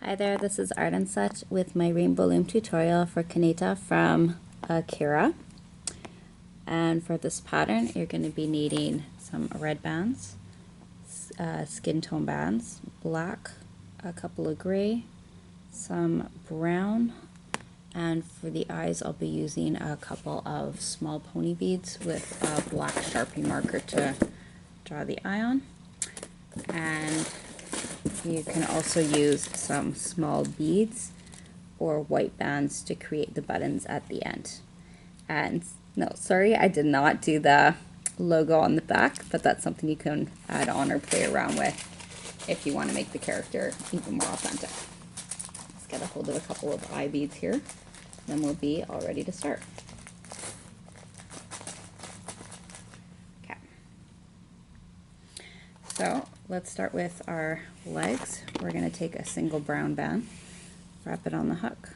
Hi there, this is Art and Such with my Rainbow Loom tutorial for Keneda from Akira. And for this pattern, you're going to be needing some red bands, skin tone bands, black, a couple of gray, some brown, and for the eyes I'll be using a couple of small pony beads with a black Sharpie marker to draw the eye on. And you can also use some small beads or white bands to create the buttons at the end. And no, sorry, I did not do the logo on the back, but that's something you can add on or play around with if you want to make the character even more authentic. Let's get a hold of a couple of eye beads here, then we'll be all ready to start. Okay. So let's start with our legs. We're going to take a single brown band, wrap it on the hook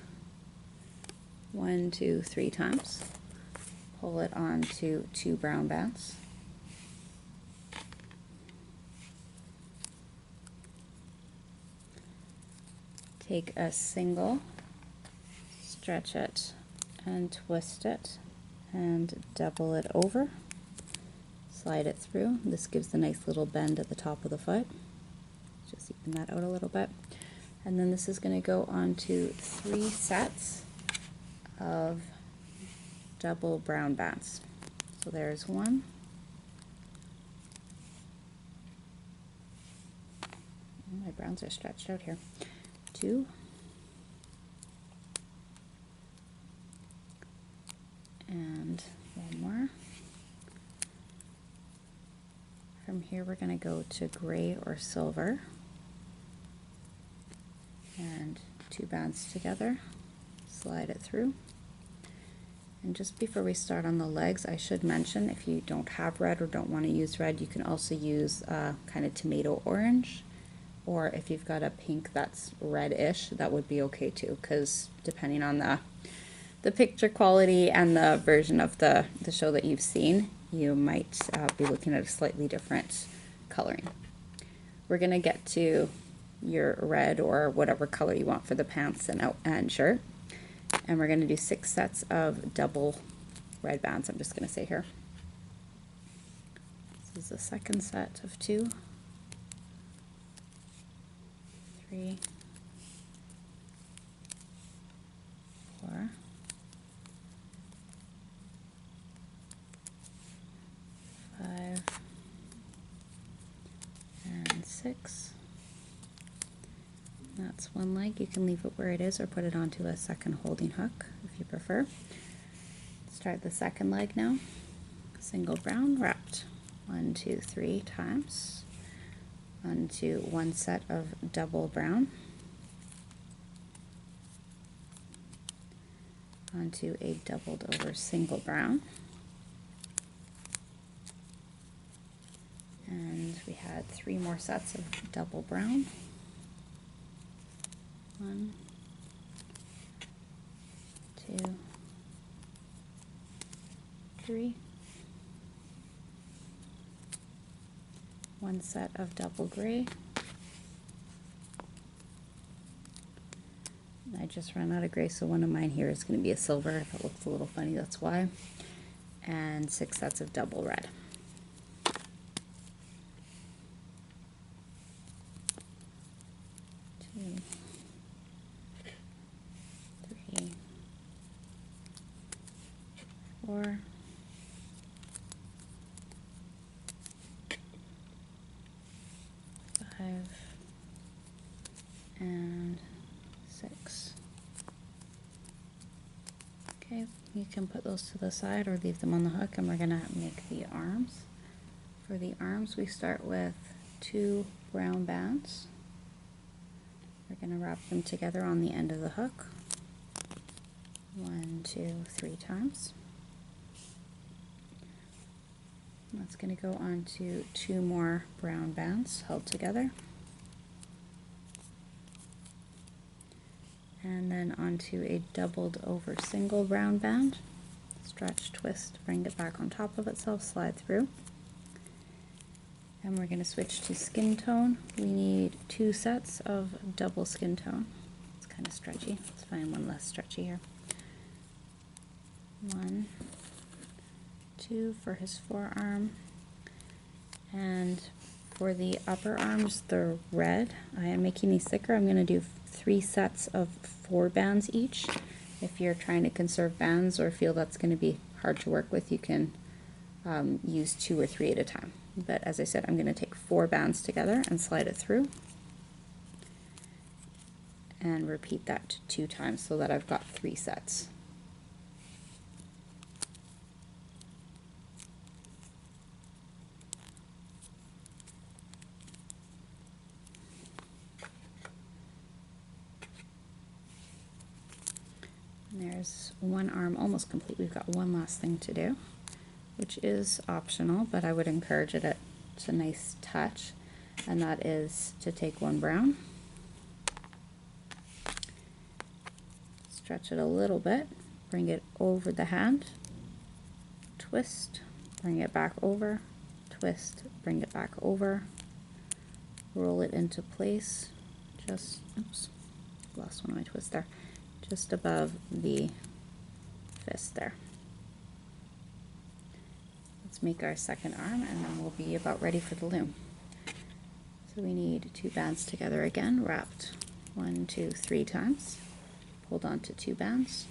1, 2, 3 times, pull it onto 2 brown bands, take a single, stretch it and twist it and double it over, slide it through. This gives a nice little bend at the top of the foot. Just even that out a little bit. And then this is going to go onto 3 sets of double brown bands. So there's 1. My browns are stretched out here. 2. And 1 more. From here we're going to go to gray or silver and 2 bands together, slide it through. And just before we start on the legs, I should mention if you don't have red or don't want to use red, you can also use kind of tomato orange, or if you've got a pink that's reddish, that would be okay too, because depending on the picture quality and the version of the show that you've seen, you might be looking at a slightly different coloring. We're going to get to your red or whatever color you want for the pants and shirt. And we're going to do 6 sets of double red bands, I'm just going to say here. This is the second set of 2, 3, 4, 5, and 6. That's 1 leg. You can leave it where it is or put it onto a second holding hook if you prefer. Start the second leg now. Single brown wrapped 1, 2, 3 times onto 1 set of double brown, onto a doubled over single brown, and we had 3 more sets of double brown. 1, 2, 3. 1 set of double gray. I just ran out of gray, so one of mine here is going to be a silver. If it looks a little funny, that's why. And 6 sets of double red. 2, 3, 4, 5, and 6. Okay, you can put those to the side or leave them on the hook, and we're going to make the arms. For the arms, we start with 2 brown bands. We're going to wrap them together on the end of the hook 1, 2, 3 times. That's going to go on to 2 more brown bands held together, and then onto a doubled over single brown band. Stretch, twist, bring it back on top of itself, slide through, And we're going to switch to skin tone. We need 2 sets of double skin tone. It's kind of stretchy. Let's find one less stretchy here. 1, 2 for his forearm. And for the upper arms, the red, I am making these thicker. I'm going to do 3 sets of 4 bands each. If you're trying to conserve bands or feel that's going to be hard to work with, you can use 2 or 3 at a time. But as I said, I'm going to take 4 bands together and slide it through and repeat that 2 times so that I've got 3 sets. And there's one arm almost complete. We've got one last thing to do, which is optional, but I would encourage it. It's a nice touch, and that is to take one brown, stretch it a little bit, bring it over the hand, twist, bring it back over, twist, bring it back over, roll it into place, just, oops, lost one of my twists there, just above the fist there. Let's make our second arm and then we'll be about ready for the loom. So we need 2 bands together again, wrapped 1, 2, 3 times, hold on to 2 bands,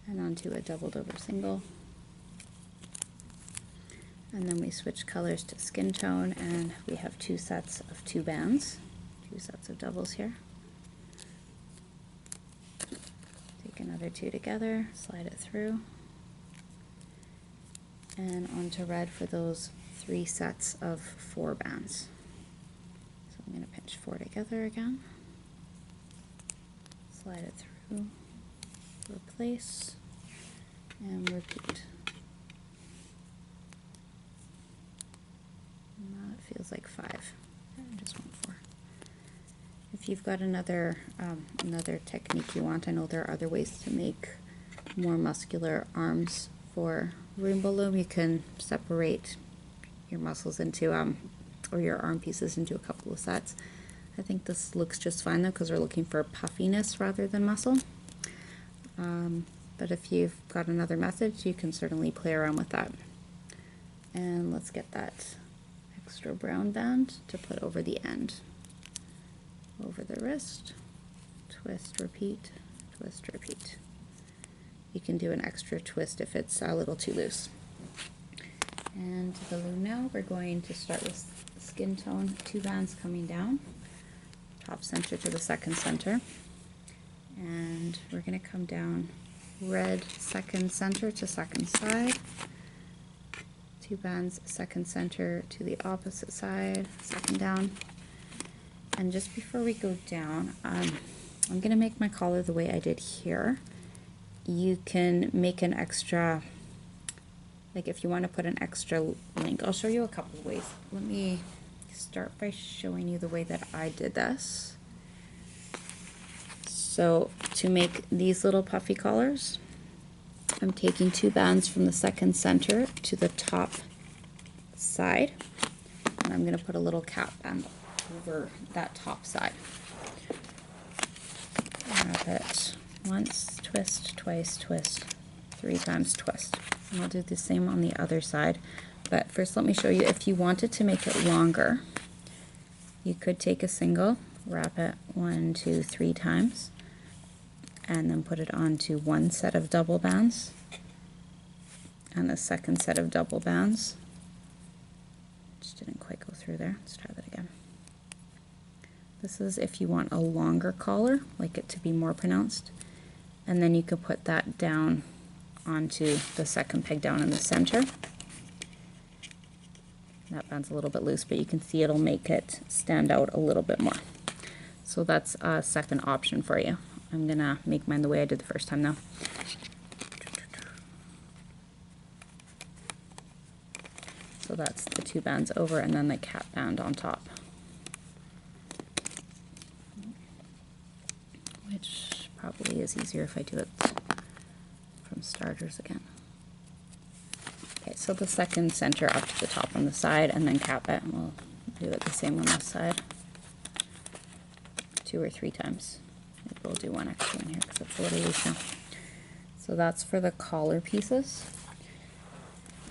and onto a doubled over single. And then we switch colors to skin tone and we have 2 sets of 2 bands, 2 sets of doubles here. Another 2 together, slide it through, and onto red for those 3 sets of 4 bands. So I'm going to pinch 4 together again, slide it through, replace, and repeat. And that feels like 5. I just want 4. If you've got another technique you want, I know there are other ways to make more muscular arms for Rainbow Loom. You can separate your muscles into, or your arm pieces into a couple of sets. I think this looks just fine though because we're looking for puffiness rather than muscle. But if you've got another method, you can certainly play around with that. And let's get that extra brown band to put over the end. Over the wrist, twist, repeat, twist, repeat. You can do an extra twist if it's a little too loose. And to the loom now, we're going to start with skin tone, 2 bands coming down, top center to the second center. And we're going to come down red second center to second side, 2 bands second center to the opposite side, second down. And just before we go down, I'm going to make my collar the way I did here. You can make an extra, like if you want to put an extra link, I'll show you a couple of ways. Let me start by showing you the way that I did this. So to make these little puffy collars, I'm taking 2 bands from the second center to the top side, and I'm going to put a little cap band over that top side. Wrap it once, twist, twice, twist, 3 times twist. And I'll do the same on the other side. But first let me show you, if you wanted to make it longer, you could take a single, wrap it 1, 2, 3 times, and then put it onto 1 set of double bands and the second set of double bands. Just didn't quite go through there. Let's try that again. This is if you want a longer collar, like it to be more pronounced. And then you could put that down onto the second peg down in the center. That band's a little bit loose, but you can see it'll make it stand out a little bit more. So that's a second option for you. I'm gonna make mine the way I did the first time now. So that's the 2 bands over and then the cap band on top. Which probably is easier if I do it from starters again. Okay, so the second center up to the top on the side and then cap it, and we'll do it the same on this side 2 or 3 times. Maybe we'll do one extra in here because it's a little looser. So that's for the collar pieces.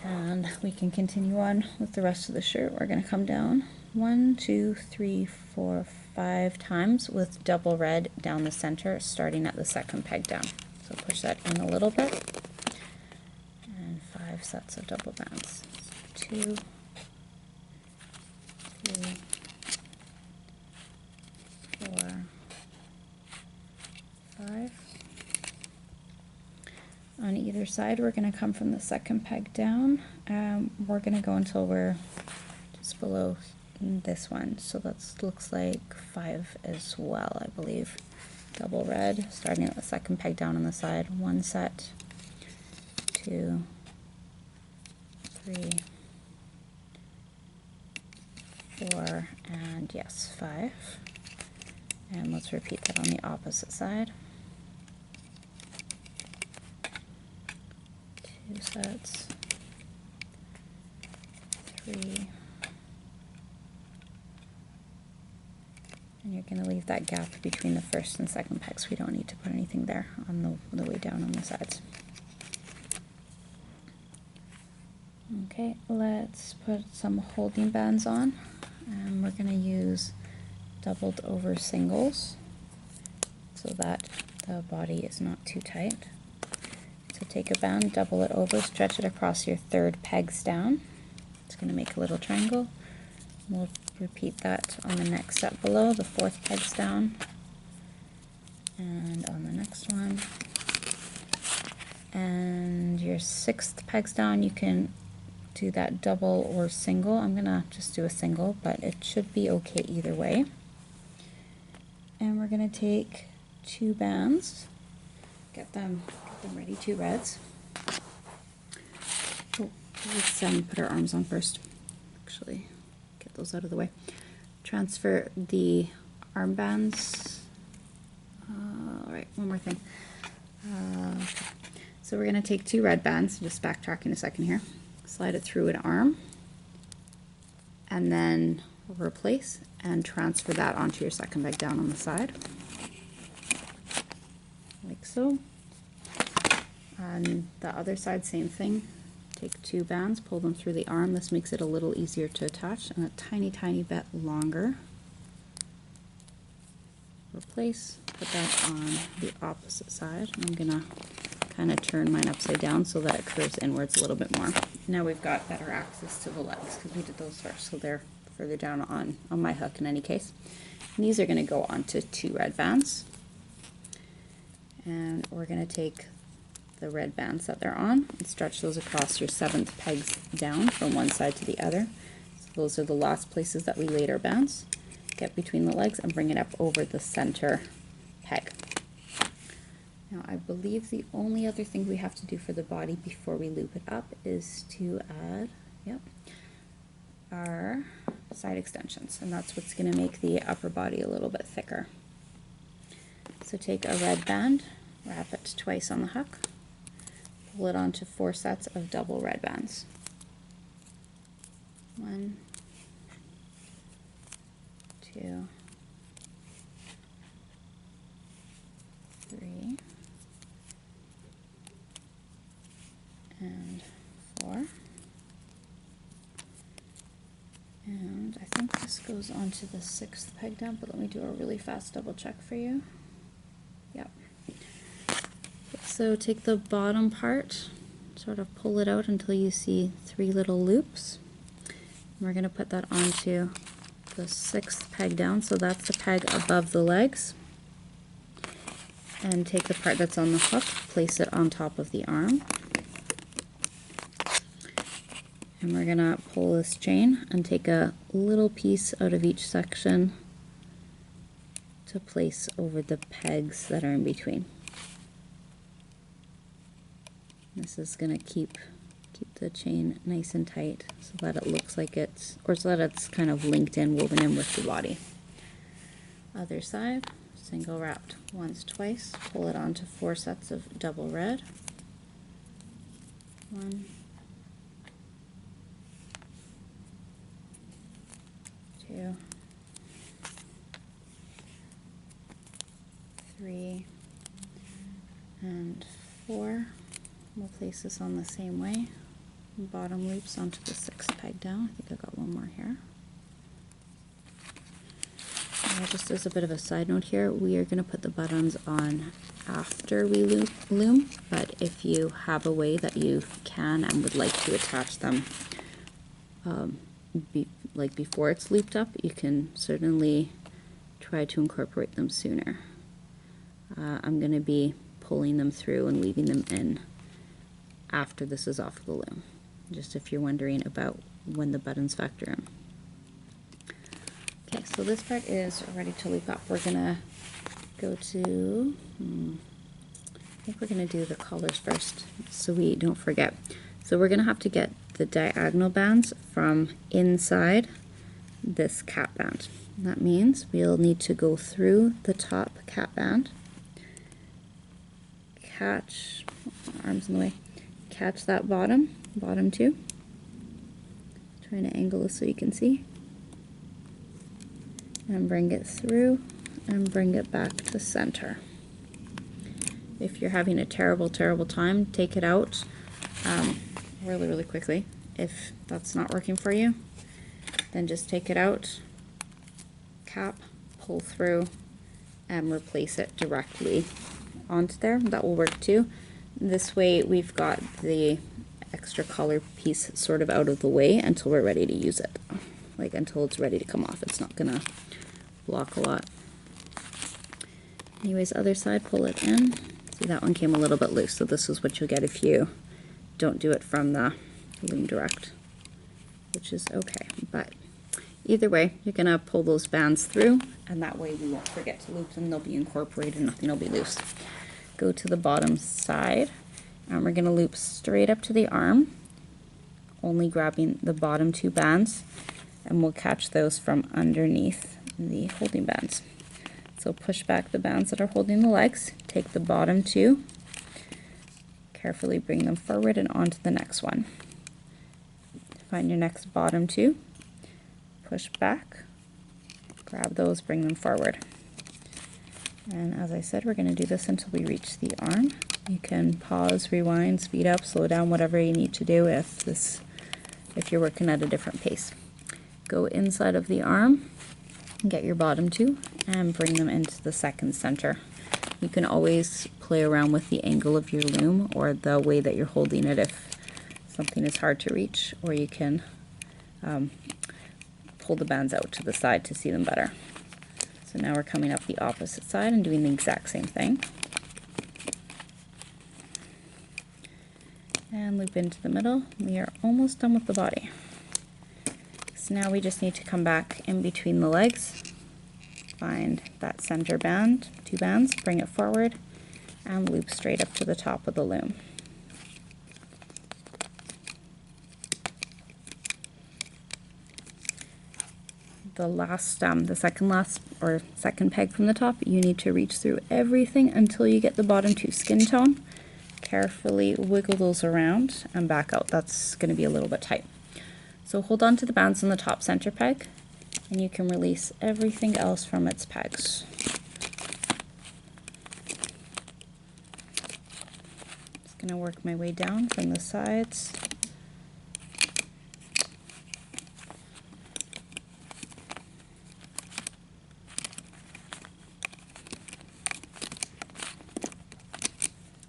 And we can continue on with the rest of the shirt. We're going to come down 1, 2, 3, 4, 5 times with double red down the center, starting at the second peg down. So push that in a little bit. And 5 sets of double bands. 2, 3, 4, 5. On either side, we're going to come from the second peg down. We're going to go until we're just below this one. So that looks like 5 as well, I believe. Double red, starting at the second peg down on the side. 1 set, 2, 3, 4, and yes, 5. And let's repeat that on the opposite side. 2 sets, 3, and you're going to leave that gap between the first and second pegs. We don't need to put anything there on the way down on the sides. Okay, let's put some holding bands on, and we're going to use doubled over singles so that the body is not too tight. So take a band, double it over, stretch it across your third pegs down. It's going to make a little triangle. We'll repeat that on the next set below, the 4th pegs down, and on the next one. And your 6th pegs down, you can do that double or single. I'm going to just do a single, but it should be okay either way. And we're going to take 2 bands, get them ready, 2 reds. Oh, let's put our arms on first. Actually, get those out of the way. Transfer the armbands. All right, one more thing. Okay. So we're going to take 2 red bands, just backtracking a second here. Slide it through an arm, and then replace and transfer that onto your second peg down on the side, like so. On the other side, same thing. Take 2 bands, pull them through the arm. This makes it a little easier to attach and a tiny bit longer. Replace, put that on the opposite side. I'm gonna kind of turn mine upside down so that it curves inwards a little bit more. Now we've got better access to the legs because we did those first, so they're further down on my hook in any case. And these are going to go onto 2 red bands. And we're going to take the red bands that they're on and stretch those across your 7th pegs down from one side to the other. So those are the last places that we laid our bands. Get between the legs and bring it up over the center peg. Now I believe the only other thing we have to do for the body before we loop it up is to add, our side extensions, and that's what's going to make the upper body a little bit thicker. So take a red band, wrap it twice on the hook, pull it onto 4 sets of double red bands. 1, 2, 3, and 4. And I think this goes onto the 6th peg down, but let me do a really fast double check for you. Yep. So take the bottom part, sort of pull it out until you see 3 little loops. And we're going to put that onto the 6th peg down, so that's the peg above the legs. And take the part that's on the hook, place it on top of the arm. And we're going to pull this chain and take a little piece out of each section to place over the pegs that are in between. This is going to keep the chain nice and tight so that it looks like it's, or so that it's kind of linked in, woven in with the body. Other side, single wrapped once, twice, pull it onto 4 sets of double red. 1, 2, 3, and 4. We'll place this on the same way. Bottom loops onto the 6th peg down. I think I got one more here. Just as a bit of a side note here, we are going to put the buttons on after we loom, but if you have a way that you can and would like to attach them before it's looped up, you can certainly try to incorporate them sooner. I'm going to be pulling them through and weaving them in after this is off the loom, just if you're wondering about when the buttons factor in. Okay, so this part is ready to loop up. We're gonna go to, I think we're gonna do the collars first so we don't forget. So we're gonna have to get the diagonal bands from inside this cap band. That means we'll need to go through the top cap band, catch, arms in the way, catch that bottom two, trying to angle this so you can see, and bring it through and bring it back to center. If you're having a terrible time, take it out really quickly. If that's not working for you, then just take it out, cap, pull through, and replace it directly onto there. That will work too. This way we've got the extra collar piece sort of out of the way until we're ready to use it. Like until it's ready to come off. It's not gonna block a lot. Anyways, other side, pull it in. See, that one came a little bit loose, so this is what you'll get if you don't do it from the loom direct, which is okay. But either way, you're gonna pull those bands through, and that way we won't forget to loop them. They'll be incorporated, nothing will be loose. Go to the bottom side, and we're gonna loop straight up to the arm, only grabbing the bottom 2 bands, and we'll catch those from underneath the holding bands. So push back the bands that are holding the legs, take the bottom 2, carefully bring them forward and onto the next one. Find your next bottom 2, push back, grab those, bring them forward. And as I said, we're going to do this until we reach the arm. You can pause, rewind, speed up, slow down, whatever you need to do if you're working at a different pace. Go inside of the arm, get your bottom 2, and bring them into the second center. You can always play around with the angle of your loom or the way that you're holding it if something is hard to reach, or you can pull the bands out to the side to see them better. So now we're coming up the opposite side and doing the exact same thing. And loop into the middle. We are almost done with the body. So now we just need to come back in between the legs, find that center band, 2 bands, bring it forward, and loop straight up to the top of the loom. The last, the second peg from the top, you need to reach through everything until you get the bottom 2 skin tone. Carefully wiggle those around and back out. That's going to be a little bit tight. So hold on to the bands on the top center peg, and you can release everything else from its pegs. Just going to work my way down from the sides.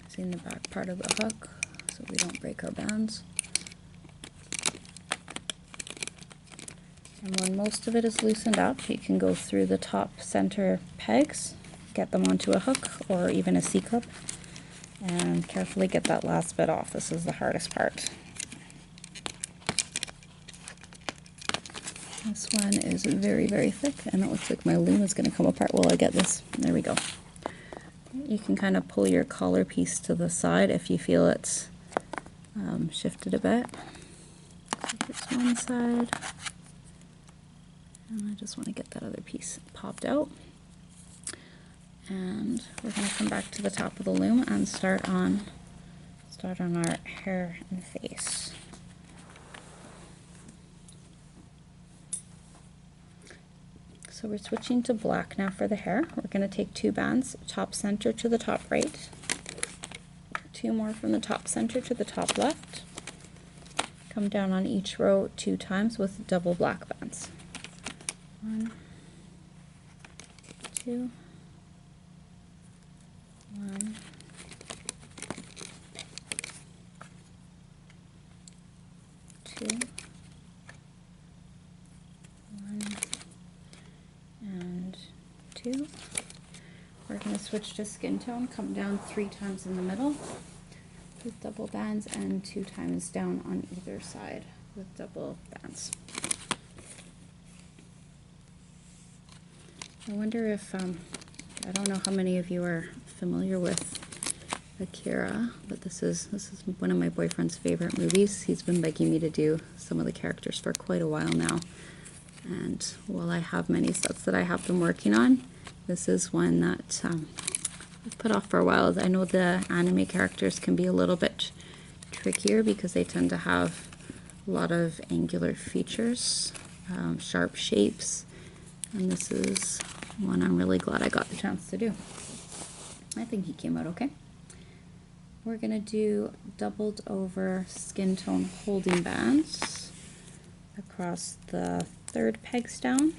Using the back part of the hook so we don't break our bands. And when most of it is loosened up, you can go through the top center pegs, get them onto a hook or even a C-clip, and carefully get that last bit off. This is the hardest part. This one is very thick, and it looks like my loom is going to come apart while I get this. There we go. You can kind of pull your collar piece to the side if you feel it's shifted a bit. So here's one side. And I just want to get that other piece popped out. And we're going to come back to the top of the loom and start on our hair and face. So we're switching to black now for the hair. We're going to take 2 bands, top center to the top right, 2 more from the top center to the top left, come down on each row 2 times with double black bands. 1, 2, 1, 2, 1, and 2. We're going to switch to skin tone, come down 3 times in the middle with double bands and 2 times down on either side with double bands. I wonder if, I don't know how many of you are familiar with Akira, but this is one of my boyfriend's favorite movies. He's been begging me to do some of the characters for quite a while now. And while I have many sets that I have been working on, this is one that I've put off for a while. I know the anime characters can be a little bit trickier because they tend to have a lot of angular features, sharp shapes, and this is one I'm really glad I got the chance to do. I think he came out okay. We're going to do doubled over skin tone holding bands across the 3rd pegs down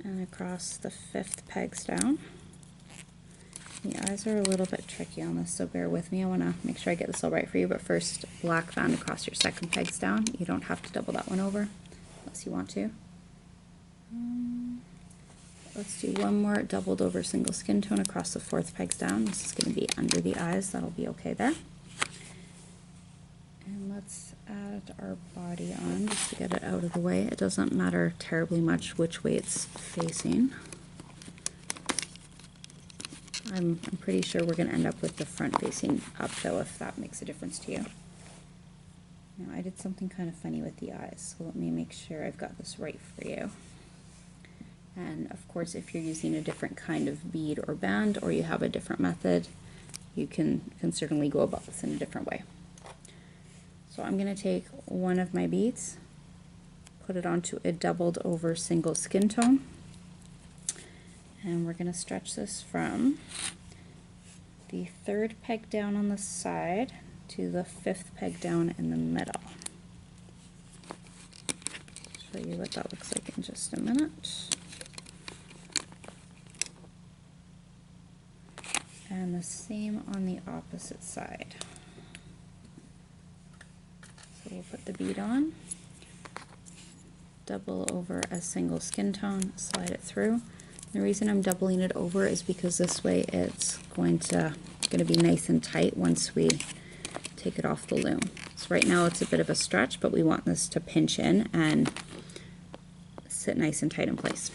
and across the 5th pegs down. The eyes are a little bit tricky on this, so bear with me. I want to make sure I get this all right for you, but first black band across your 2nd pegs down. You don't have to double that one over unless you want to. Let's do one more doubled over single skin tone across the 4th pegs down. This is going to be under the eyes. That'll be okay there. And let's add our body on just to get it out of the way. It doesn't matter terribly much which way it's facing. I'm pretty sure we're going to end up with the front facing up though, if that makes a difference to you. Now I did something kind of funny with the eyes, so let me make sure I've got this right for you. And of course, if you're using a different kind of bead or band, or you have a different method, you can certainly go about this in a different way. So I'm going to take one of my beads, put it onto a doubled over single skin tone, and we're going to stretch this from the 3rd peg down on the side to the 5th peg down in the middle. Show you what that looks like in just a minute. And the same on the opposite side. So we'll put the bead on, double over a single skin tone, slide it through. The reason I'm doubling it over is because this way it's going to be nice and tight once we take it off the loom. So right now it's a bit of a stretch, but we want this to pinch in and sit nice and tight in place.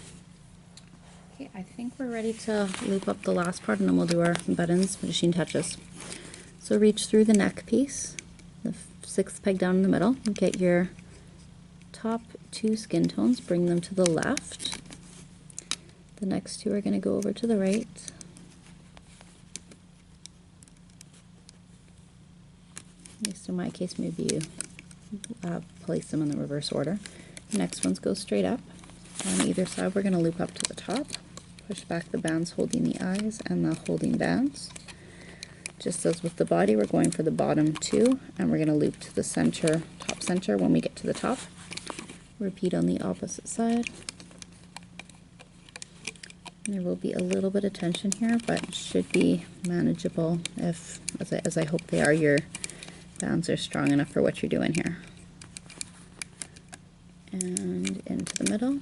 Okay, I think we're ready to loop up the last part, and then we'll do our buttons, finishing touches. So reach through the neck piece, the 6th peg down in the middle, and get your top 2 skin tones, bring them to the left. The next 2 are going to go over to the right. At least in my case, maybe you place them in the reverse order. The next ones go straight up. On either side, we're going to loop up to the top, push back the bands holding the eyes and the holding bands. Just as with the body, we're going for the bottom 2, and we're going to loop to the center, top center when we get to the top. Repeat on the opposite side. And there will be a little bit of tension here, but it should be manageable if, as I hope they are, your bands are strong enough for what you're doing here. And into the middle.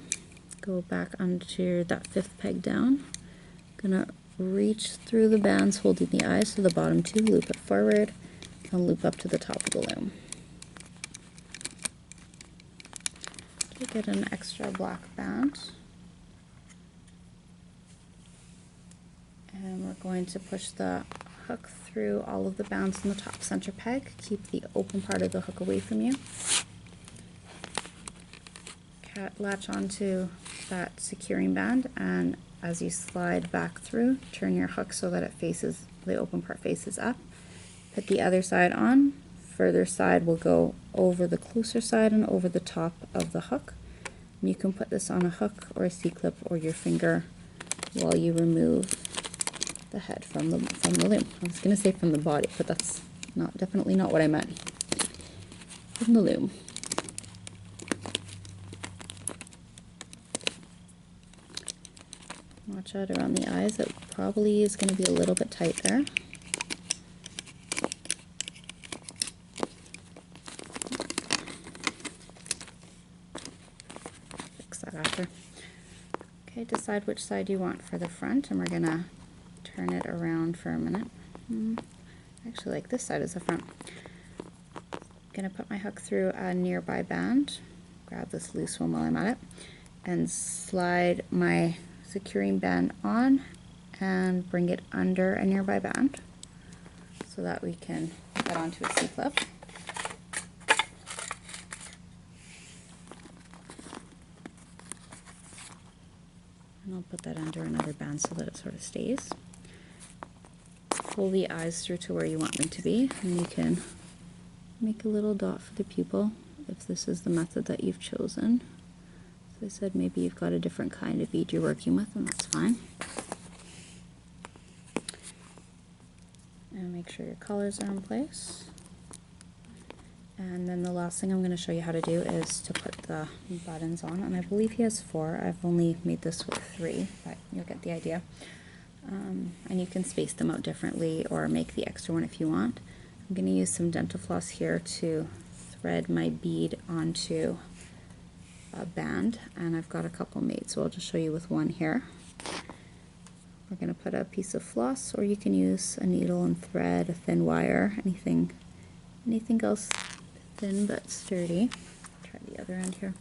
Go back onto that 5th peg down. Gonna reach through the bands holding the eyes, so the bottom 2, loop it forward, and loop up to the top of the loom. To get an extra black band. And we're going to push the hook through all of the bands in the top center peg. Keep the open part of the hook away from you. Latch onto that securing band, and as you slide back through, turn your hook so that it faces, the open part faces up. Put the other side on, further side will go over the closer side and over the top of the hook. And you can put this on a hook or a C-clip or your finger while you remove the head from the loom. I was going to say from the body, but that's definitely not what I meant. From the loom. Watch out around the eyes. It probably is going to be a little bit tight there. Fix that after. Okay, decide which side you want for the front, and we're going to turn it around for a minute. I actually like this side as the front. I'm going to put my hook through a nearby band, grab this loose one while I'm at it, and slide my securing band on and bring it under a nearby band so that we can put that onto a C-clip. And I'll put that under another band so that it sort of stays. Pull the eyes through to where you want them to be, and you can make a little dot for the pupil if this is the method that you've chosen. As I said, maybe you've got a different kind of bead you're working with, and that's fine. And make sure your colors are in place. And then the last thing I'm going to show you how to do is to put the buttons on, and I believe he has 4. I've only made this with 3, but you'll get the idea. And you can space them out differently or make the extra one if you want. I'm going to use some dental floss here to thread my bead onto a band, and I've got a couple made, so I'll just show you with one here. We're going to put a piece of floss, or you can use a needle and thread, a thin wire, anything else thin but sturdy. Try the other end here.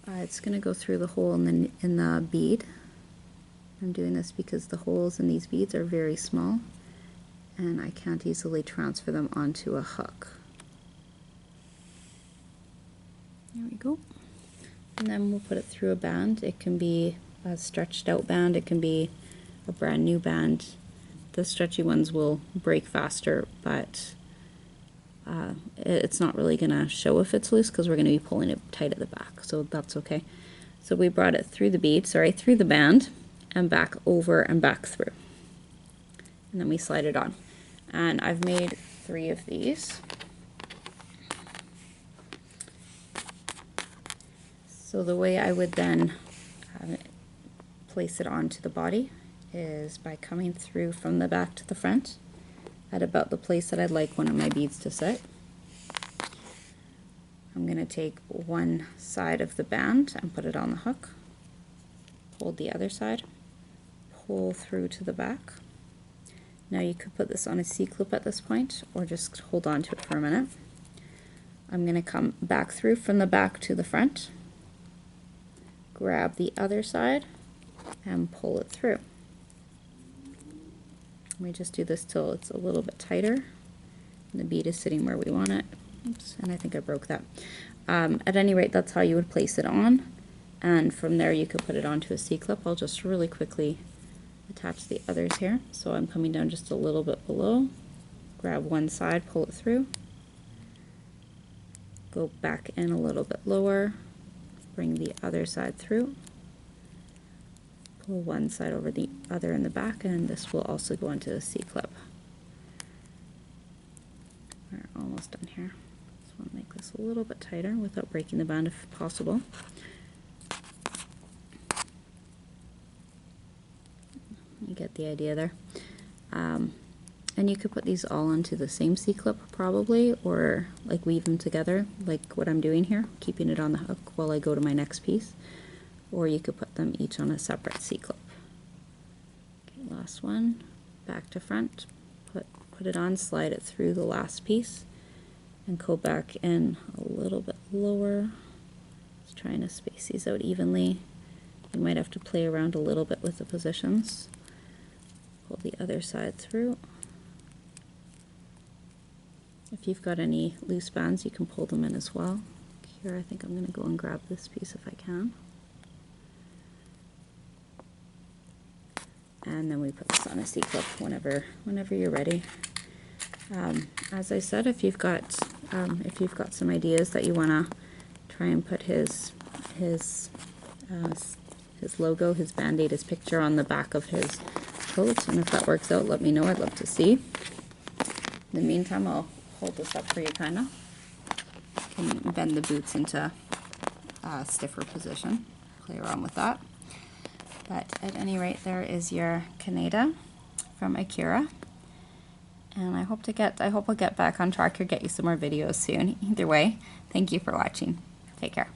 It's going to go through the hole in the bead. I'm doing this because the holes in these beads are very small and I can't easily transfer them onto a hook. There we go. And then we'll put it through a band. It can be a stretched out band, it can be a brand new band. The stretchy ones will break faster, but it's not really going to show if it's loose because we're going to be pulling it tight at the back, so that's okay. So we brought it through the bead, through the band, and back over and back through. And then we slide it on. And I've made 3 of these. So the way I would then place it onto the body is by coming through from the back to the front at about the place that I'd like one of my beads to sit. I'm going to take one side of the band and put it on the hook, hold the other side, pull through to the back. Now you could put this on a C-clip at this point or just hold on to it for a minute. I'm going to come back through from the back to the front, grab the other side and pull it through. We just do this till it's a little bit tighter and the bead is sitting where we want it. Oops, and I think I broke that. At any rate, that's how you would place it on, and from there you could put it onto a C-clip. I'll just really quickly attach the others here. So I'm coming down just a little bit below, grab one side, pull it through, go back in a little bit lower, bring the other side through, pull one side over the other in the back, and this will also go into a C-clip. We're almost done here. Just want to make this a little bit tighter without breaking the band if possible. You get the idea there. And you could put these all onto the same C-clip probably, or like weave them together like what I'm doing here, keeping it on the hook while I go to my next piece, or you could put them each on a separate C-clip. Okay, last one, back to front, put it on, slide it through the last piece, and go back in a little bit lower. Just trying to space these out evenly. You might have to play around a little bit with the positions. Pull the other side through. If you've got any loose bands, you can pull them in as well. Here, I think I'm going to go and grab this piece if I can. And then we put this on a C-clip whenever you're ready. As I said, if you've got some ideas that you want to try and put his logo, his band-aid, his picture on the back of his coat, and if that works out, let me know. I'd love to see. In the meantime, I'll hold this up for you, kind of. You can bend the boots into a stiffer position. Play around with that. But at any rate, there is your Keneda from Akira. And I hope I'll get back on track or get you some more videos soon. Either way, thank you for watching. Take care.